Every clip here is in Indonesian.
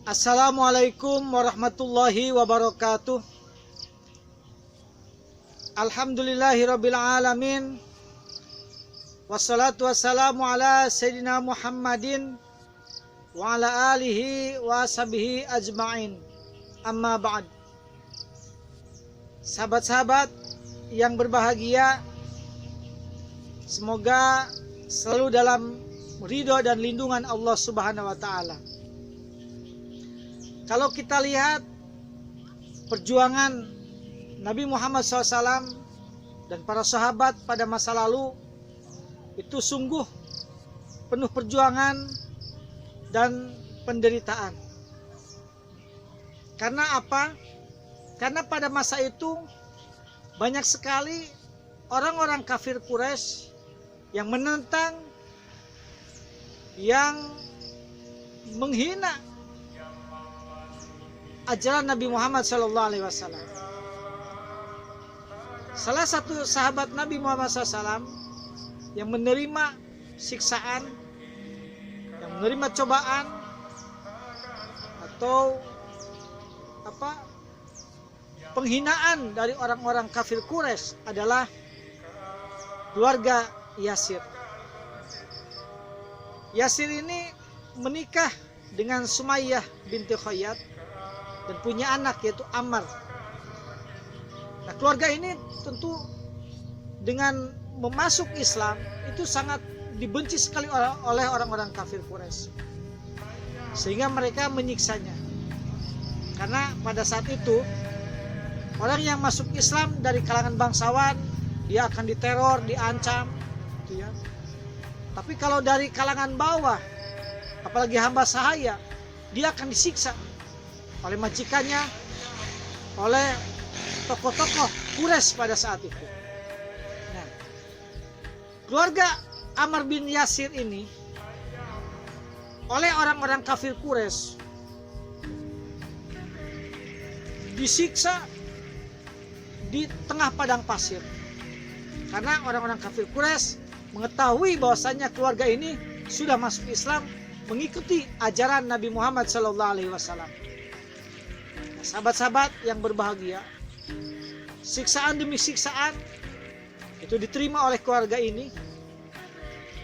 Assalamualaikum warahmatullahi wabarakatuh. Alhamdulillahirabbil alamin. Wassalatu wassalamu ala sayyidina Muhammadin wa ala alihi wa sahbihi ajma'in. Amma ba'd. Sahabat-sahabat yang berbahagia, semoga selalu dalam ridho dan lindungan Allah Subhanahu wa taala. Kalau kita lihat perjuangan Nabi Muhammad SAW dan para sahabat pada masa lalu, itu sungguh penuh perjuangan dan penderitaan. Karena apa? Karena pada masa itu banyak sekali orang-orang kafir Quraisy yang menentang, yang menghina ajaran Nabi Muhammad SAW. Salah satu sahabat Nabi Muhammad SAW yang menerima siksaan, yang menerima cobaan atau penghinaan dari orang-orang kafir Quraisy adalah keluarga Yasir. Yasir ini menikah dengan Sumayyah binti Khayyat dan punya anak yaitu Ammar. Nah, keluarga ini tentu dengan memasuk Islam itu sangat dibenci sekali oleh orang-orang kafir Quraisy, sehingga mereka menyiksanya. Karena pada saat itu orang yang masuk Islam dari kalangan bangsawan dia akan diteror, diancam, gitu ya. Tapi kalau dari kalangan bawah, apalagi hamba sahaya, dia akan disiksa oleh majikannya, oleh tokoh-tokoh Quraisy pada saat itu. Nah, keluarga Ammar bin Yasir ini oleh orang-orang kafir Quraisy disiksa di tengah padang pasir. Karena orang-orang kafir Quraisy mengetahui bahwasanya keluarga ini sudah masuk Islam, mengikuti ajaran Nabi Muhammad SAW. Sahabat-sahabat yang berbahagia, siksaan demi siksaan itu diterima oleh keluarga ini.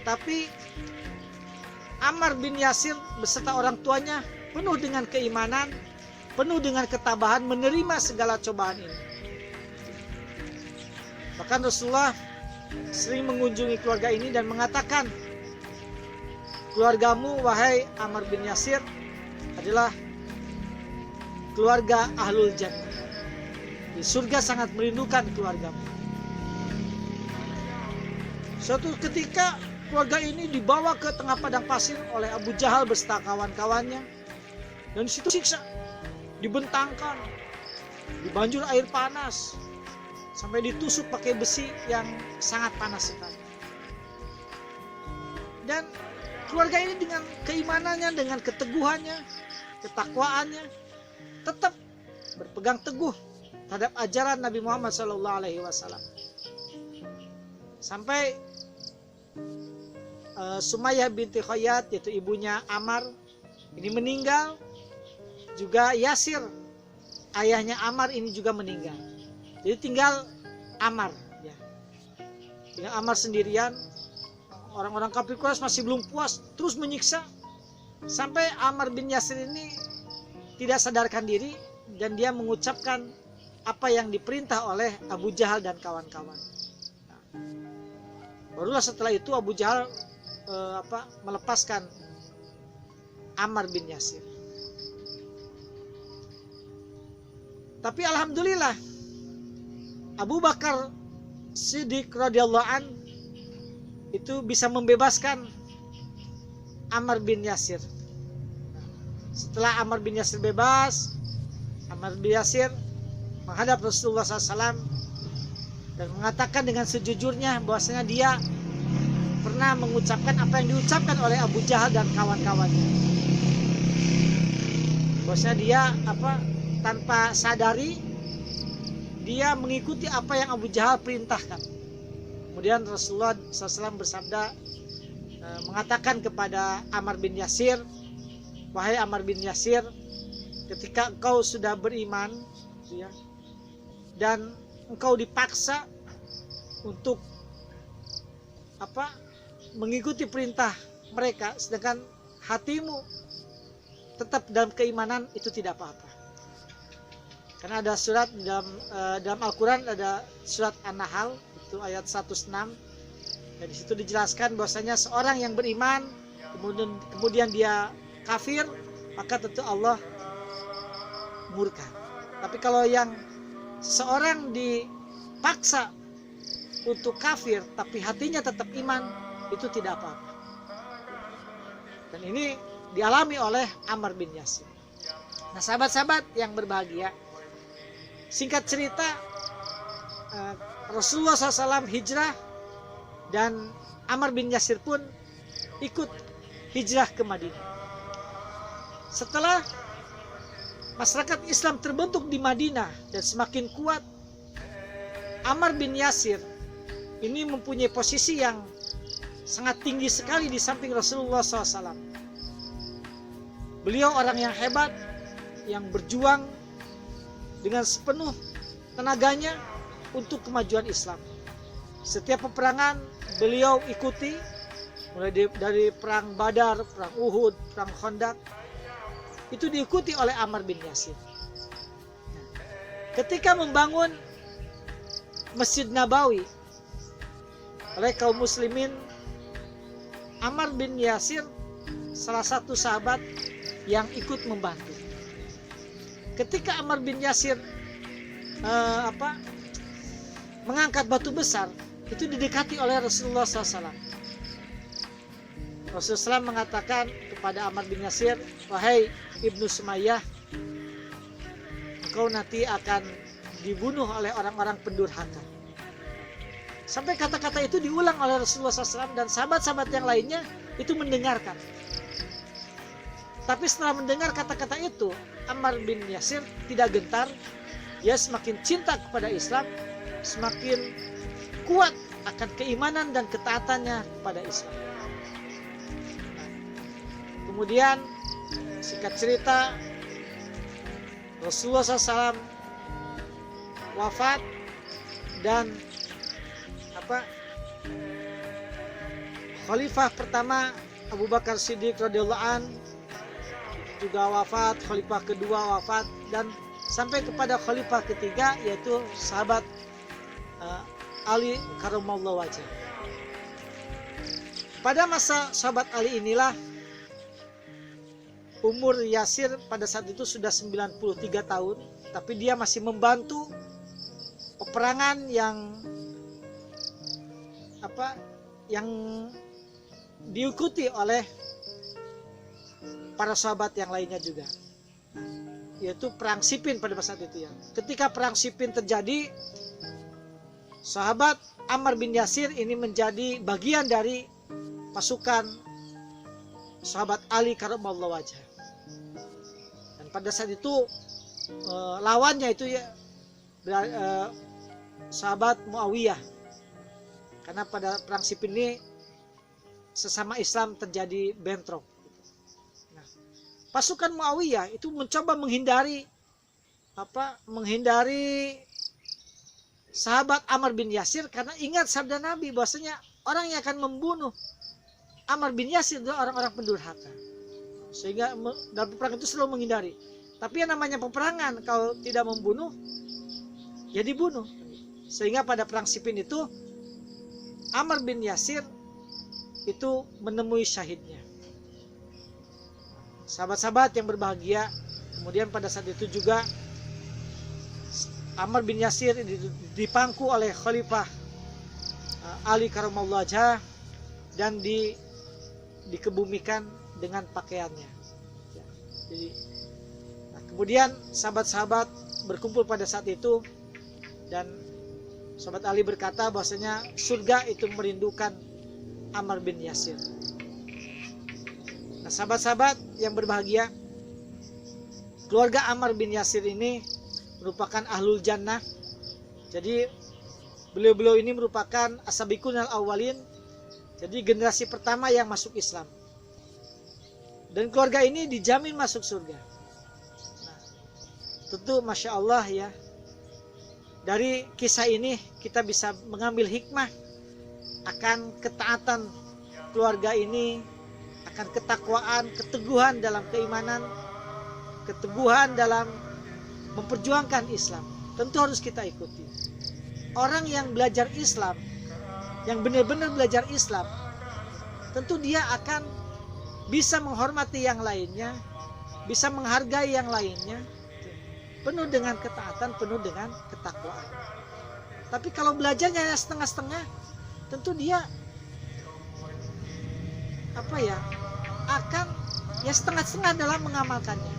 Tapi Ammar bin Yasir beserta orang tuanya penuh dengan keimanan, penuh dengan ketabahan menerima segala cobaan ini. Bahkan Rasulullah sering mengunjungi keluarga ini dan mengatakan, keluargamu wahai Ammar bin Yasir adalah keluarga Ahlul Jannah. Di surga sangat merindukan keluargamu. Suatu ketika keluarga ini dibawa ke tengah padang pasir oleh Abu Jahal beserta kawan-kawannya, dan di situ siksa, dibentangkan, dibanjur air panas, sampai ditusuk pakai besi yang sangat panas sekali. Dan keluarga ini dengan keimanannya, dengan keteguhannya, ketakwaannya, tetap berpegang teguh terhadap ajaran Nabi Muhammad SAW. Sampai Sumayyah binti Khayyat, yaitu ibunya Ammar, ini meninggal. Juga Yasir, ayahnya Ammar, ini juga meninggal. Jadi tinggal Ammar, ya. Tinggal Ammar sendirian. Orang-orang kafir Quraisy masih belum puas, terus menyiksa. Sampai Ammar bin Yasir ini tidak sadarkan diri dan dia mengucapkan apa yang diperintah oleh Abu Jahal dan kawan-kawan. Nah, barulah setelah itu Abu Jahal melepaskan Ammar bin Yasir. Tapi alhamdulillah Abu Bakar Siddiq radhiyallahu an itu bisa membebaskan Ammar bin Yasir. Setelah Ammar bin Yasir bebas, Ammar bin Yasir menghadap Rasulullah SAW dan mengatakan dengan sejujurnya bahwasanya dia pernah mengucapkan apa yang diucapkan oleh Abu Jahal dan kawan-kawannya. Bahwasanya dia tanpa sadari dia mengikuti apa yang Abu Jahal perintahkan. Kemudian Rasulullah SAW bersabda, mengatakan kepada Ammar bin Yasir, wahai Ammar bin Yasir, ketika engkau sudah beriman, ya, dan engkau dipaksa untuk mengikuti perintah mereka, sedangkan hatimu tetap dalam keimanan, itu tidak apa-apa. Karena ada surat dalam Al-Quran, ada surat An-Nahl itu ayat 106. Dan di situ dijelaskan bahwasanya seorang yang beriman kemudian dia kafir, maka tentu Allah murka. Tapi kalau yang seorang dipaksa untuk kafir tapi hatinya tetap iman, itu tidak apa-apa. Dan ini dialami oleh Ammar bin Yasir. Nah, sahabat-sahabat yang berbahagia, singkat cerita, Rasulullah SAW hijrah dan Ammar bin Yasir pun ikut hijrah ke Madinah. Setelah masyarakat Islam terbentuk di Madinah dan semakin kuat, Ammar bin Yasir ini mempunyai posisi yang sangat tinggi sekali di samping Rasulullah SAW. Beliau orang yang hebat, yang berjuang dengan sepenuh tenaganya untuk kemajuan Islam. Setiap peperangan beliau ikuti, mulai dari perang Badar, perang Uhud, perang Khandaq, itu diikuti oleh Ammar bin Yasir. Ketika membangun Masjid Nabawi oleh kaum muslimin, Ammar bin Yasir salah satu sahabat yang ikut membantu. Ketika Ammar bin Yasir mengangkat batu besar, itu didekati oleh Rasulullah SAW. Rasulullah SAW mengatakan kepada Ammar bin Yasir, "Wahai Ibnu Sumayyah, engkau nanti akan dibunuh oleh orang-orang pendurhaka." Sampai kata-kata itu diulang oleh Rasulullah SAW, dan sahabat-sahabat yang lainnya itu mendengarkan. Tapi setelah mendengar kata-kata itu, Ammar bin Yasir tidak gentar. Dia semakin cinta kepada Islam, semakin kuat akan keimanan dan ketaatannya kepada Islam. Kemudian singkat cerita, Rasulullah SAW wafat dan Khalifah pertama Abu Bakar Siddiq radhiyallahu an juga wafat, Khalifah kedua wafat, dan sampai kepada Khalifah ketiga, yaitu sahabat Ali karramallahu wajhah. Pada masa sahabat Ali inilah umur Yasir pada saat itu sudah 93 tahun, tapi dia masih membantu peperangan yang diikuti oleh para sahabat yang lainnya juga, yaitu perang Siffin pada masa itu ya. Ketika perang Siffin terjadi, sahabat Ammar bin Yasir ini menjadi bagian dari pasukan sahabat Ali karramallahu wajhah. Dan pada saat itu lawannya itu ya sahabat Muawiyah, karena pada perang Siffin ini sesama Islam terjadi bentrok. Nah, pasukan Muawiyah itu mencoba menghindari sahabat Ammar bin Yasir, karena ingat sabda Nabi bahwasanya orang yang akan membunuh Ammar bin Yasir adalah orang-orang pendurhaka. Sehingga dalam perang itu selalu menghindari. Tapi yang namanya peperangan, kalau tidak membunuh ya dibunuh. Sehingga pada perang Siffin itu Ammar bin Yasir itu menemui syahidnya. Sahabat-sahabat yang berbahagia, kemudian pada saat itu juga Ammar bin Yasir dipangku oleh Khalifah Ali karramallahu wajhah dan dikebumikan dengan pakaiannya. Jadi, kemudian sahabat-sahabat berkumpul pada saat itu, dan sahabat Ali berkata bahwasanya surga itu merindukan Ammar bin Yasir. Nah, sahabat-sahabat yang berbahagia, keluarga Ammar bin Yasir ini merupakan ahlul jannah. Jadi beliau-beliau ini merupakan as-sabiqun al-awwalin, jadi generasi pertama yang masuk Islam. Dan keluarga ini dijamin masuk surga. Nah, Tentu Masya Allah ya, dari kisah ini kita bisa mengambil hikmah akan ketaatan keluarga ini, akan ketakwaan, keteguhan dalam keimanan, keteguhan dalam memperjuangkan Islam. Tentu harus kita ikuti. Orang yang belajar Islam, yang benar-benar belajar Islam, tentu dia akan bisa menghormati yang lainnya, bisa menghargai yang lainnya, penuh dengan ketaatan, penuh dengan ketakwaan. Tapi kalau belajarnya setengah-setengah, tentu dia akan setengah-setengah dalam mengamalkannya,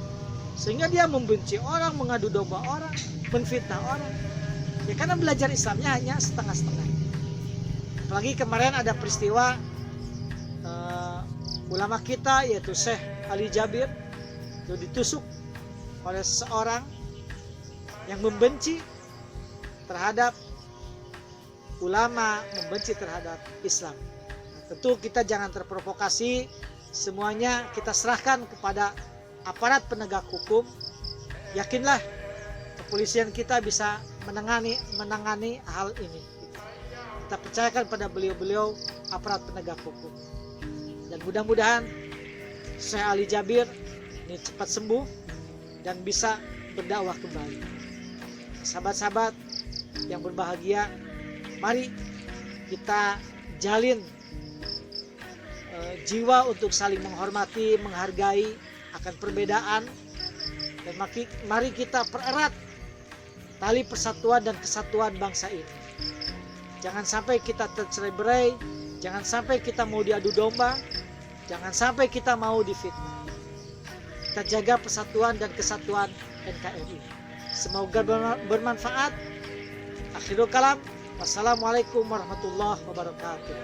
sehingga dia membenci orang, mengadu domba orang, menfitnah orang, ya karena belajar Islamnya hanya setengah-setengah. Apalagi kemarin ada peristiwa ulama kita yaitu Syekh Ali Jabir itu ditusuk oleh seseorang yang membenci terhadap ulama, membenci terhadap Islam. Tentu kita jangan terprovokasi, semuanya kita serahkan kepada aparat penegak hukum. Yakinlah kepolisian kita bisa menangani hal ini. Kita percayakan pada beliau-beliau aparat penegak hukum. Dan mudah-mudahan Syekh Ali Jabir ini cepat sembuh dan bisa berdakwah kembali. Sahabat-sahabat yang berbahagia, mari kita jalin jiwa untuk saling menghormati, menghargai akan perbedaan, dan mari kita pererat tali persatuan dan kesatuan bangsa ini. Jangan sampai kita tercerai-berai, jangan sampai kita mau diadu domba, jangan sampai kita mau difitnah. Kita jaga persatuan dan kesatuan NKRI. Semoga bermanfaat. Akhirul kalam. Wassalamualaikum warahmatullahi wabarakatuh.